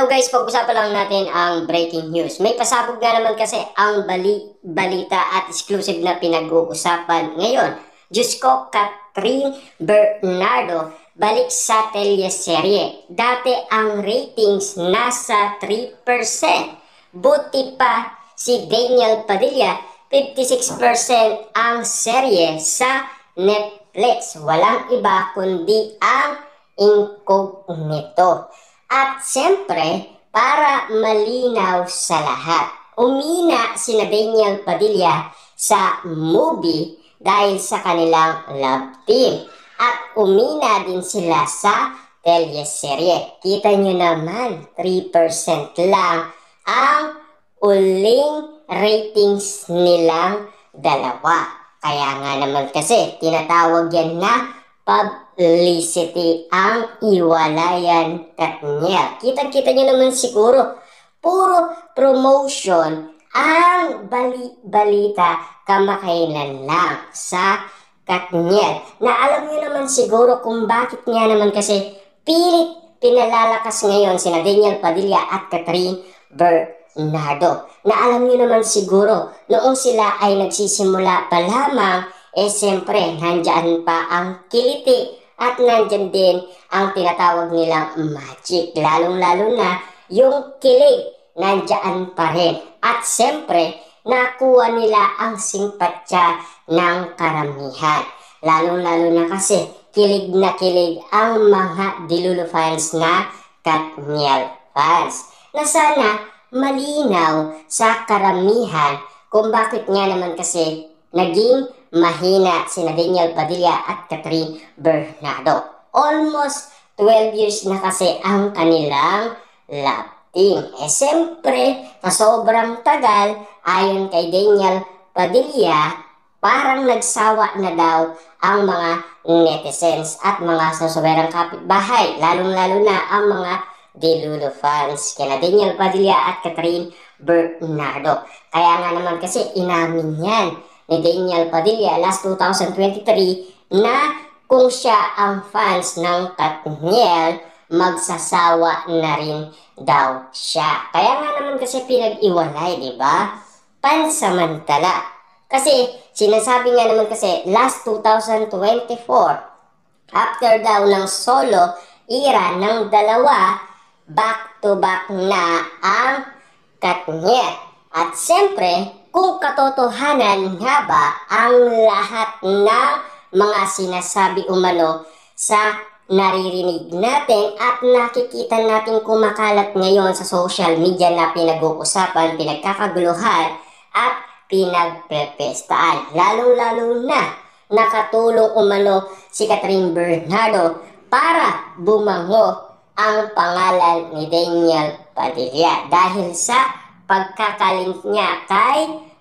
Hello guys, pag-usapan lang natin ang breaking news. May pasabog na naman kasi ang balita at exclusive na pinag-uusapan ngayon. Diyos ko, Catherine Bernardo, balik sa teleserye. Dati ang ratings nasa 3%. Buti pa si Daniel Padilla, 56% ang serye sa Netflix. Walang iba kundi ang Incognito. At siyempre, para malinaw sa lahat, umina sina Daniel Padilla sa movie dahil sa kanilang love team. At umina din sila sa teleserye. Kita nyo naman, 3% lang ang uling ratings nilang dalawa. Kaya nga naman kasi, tinatawag yan na publicity ang iwalayan Katniel. Kita-kita nyo naman siguro, puro promotion ang balita kamakailan lang sa Katniel. Na alam nyo naman siguro kung bakit nga naman kasi pilit pinalalakas ngayon sina Daniel Padilla at Catherine Bernardo. Na alam nyo naman siguro, noong sila ay nagsisimula pa lamang, siyempre, nandyan pa ang kiliti at nandyan din ang tinatawag nilang magic. Lalong-lalo na yung kilig, nandyan pa rin. At siyempre, nakuha nila ang simpatsya ng karamihan. Lalong-lalo na kasi, kilig na kilig ang mga Delulu fans na Katniel fans. Na sana malinaw sa karamihan kung bakit nga naman kasi naging mahina sina Daniel Padilla at Catherine Bernardo. Almost 12 years na kasi ang kanilang love team. Siyempre, sa sobrang tagal, ayon kay Daniel Padilla, parang nagsawa na daw ang mga netizens at mga susuberang kapitbahay, lalong-lalo na ang mga Delulu fans kina Daniel Padilla at Catherine Bernardo. Kaya nga naman kasi inamin yan ni Daniel Padilla last 2023 na kung siya ang fans ng Katniel, magsasawa na rin daw siya. Kaya nga naman kasi pinag-iwalay, di ba? Pansamantala. Kasi sinasabi nga naman kasi last 2024, after daw ng solo era ng dalawa, back-to-back na ang Katniel. At siyempre, kung katotohanan nga ba ang lahat ng mga sinasabi umano sa naririnig natin at nakikita natin kumakalat ngayon sa social media na pinag-uusapan, pinagkakaguluhan at pinagpepestaan. Lalo-lalo na nakatulong umano si Catherine Bernardo para bumango ang pangalan ni Daniel Padilla dahil sa pagkakalink niya kay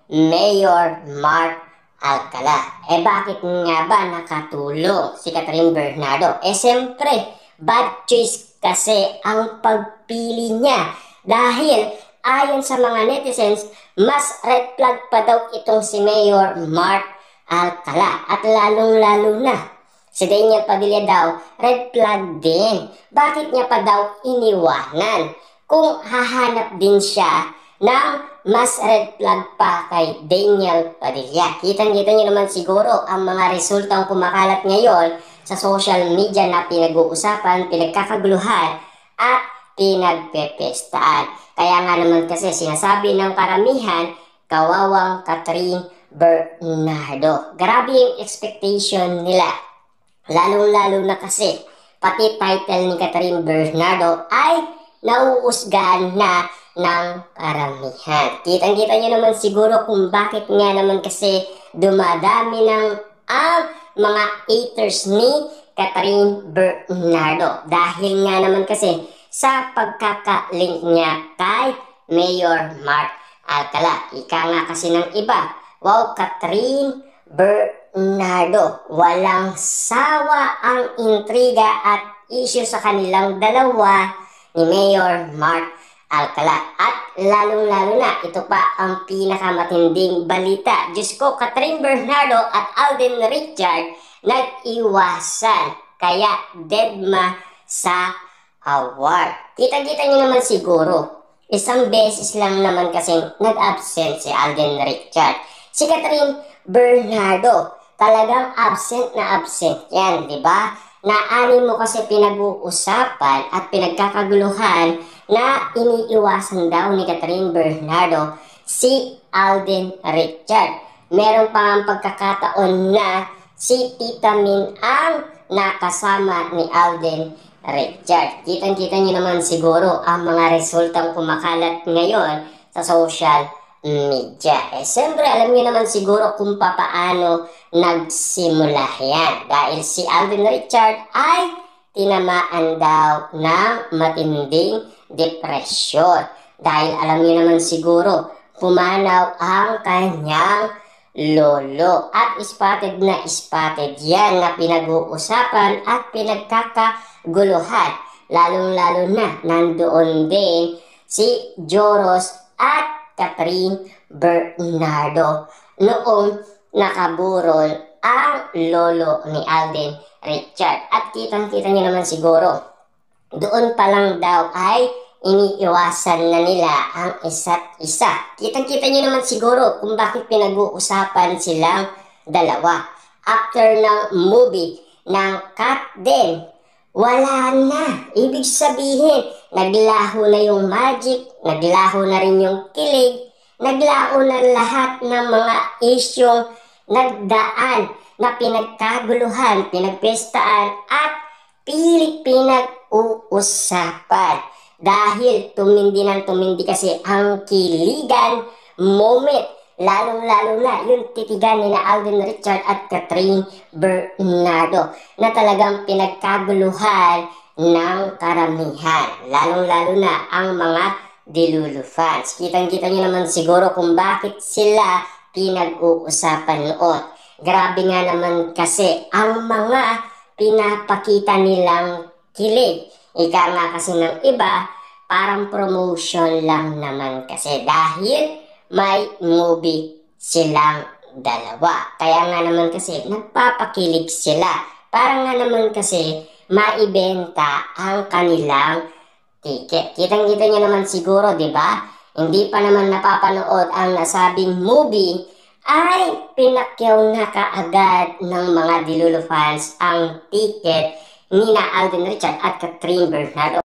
Mayor Mark Alcala. Bakit nga ba nakatulong si Catherine Bernardo? Siyempre, bad choice kasi ang pagpili niya dahil ayon sa mga netizens, mas red flag pa daw itong si Mayor Mark Alcala at lalong-lalo na si Daniel Padilla daw, red flag din. Bakit niya pa daw iniwanan? Kung hahanap din siya ng mas red flag pa kay Daniel Padilla. Kitang-kita niyo naman siguro ang mga resultang kumakalat ngayon sa social media na pinag-uusapan, pinagkakaguluhan at pinagpepestaan. Kaya nga naman kasi sinasabi ng karamihan, kawawang Catherine Bernardo. Grabe yung expectation nila. Lalong-lalo na kasi pati title ni Catherine Bernardo ay nauusgahan na ng karamihan. Kitang-kita nyo naman siguro kung bakit nga naman kasi dumadami ng ang mga haters ni Catherine Bernardo. Dahil nga naman kasi sa pagkaka-link niya kay Mayor Mark Alcala. Ika nga kasi ng iba, wow, Catherine Bernardo, walang sawa ang intriga at issue sa kanilang dalawa ni Mayor Mark Alcala. At lalong-lalo na, ito pa ang pinakamatinding balita. Diyos ko, Catherine Bernardo at Alden Richard nag-iwasan. Kaya deadma sa Award. Kita-kita nyo naman siguro, isang beses lang naman kasing nag-absent si Alden Richard. Si Catherine Bernardo, talagang absent na absent yan, di ba? Naani mo kasi pinag-uusapan at pinagkakaguluhan na iniiwasan daw ni Catherine Bernardo si Alden Richard. Meron pa ang pagkakataon na si Tita Min ang nakasama ni Alden Richard. Kitang-kita niyo naman siguro ang mga resultang kumakalat ngayon sa social media. Siyempre, alam niyo naman siguro kung paano nagsimula yan. Dahil si Alden Richard ay tinamaan daw ng matinding depresyon. Dahil alam niyo naman siguro, pumanaw ang kanyang lolo. At spotted na spotted yan na pinag-uusapan at pinagkakaguluhan. Lalong-lalo na nandoon din si Joros at Catherine Bernardo noong nakaburol ang lolo ni Alden Richard. At kitang-kita niyo naman siguro, doon pa lang daw ay iniiwasan na nila ang isa't isa. Kitang-kita niyo naman siguro kung bakit pinag-uusapan silang dalawa. After ng movie ng Cut din, wala na. Ibig sabihin, naglaho na yung magic, naglaho na rin yung kilig, naglaho na lahat ng mga isyong nagdaan na pinagkaguluhan, pinagpestaan at pilit pinag-uusapan. Dahil tumindi ng tumindi kasi ang kiligan moment. Lalong-lalo na yung titigan ni na Alden Richard at Catherine Bernardo na talagang pinagkaguluhan ng karamihan. Lalong-lalo na ang mga Delulu fans. Kitang-kita nyo naman siguro kung bakit sila pinag-uusapan noon. Grabe nga naman kasi ang mga pinapakita nilang kilig. Ika nga kasi ng iba, parang promotion lang naman kasi dahil may movie silang dalawa. Kaya nga naman kasi nagpapakilig sila. Para nga naman kasi maibenta ang kanilang ticket. Kitang-kita nyo naman siguro, di ba? Hindi pa naman napapanood ang nasabing movie ay pinakyaw na kaagad ng mga Delulu fans ang ticket ni na Alden Richard at Catherine Bernardo.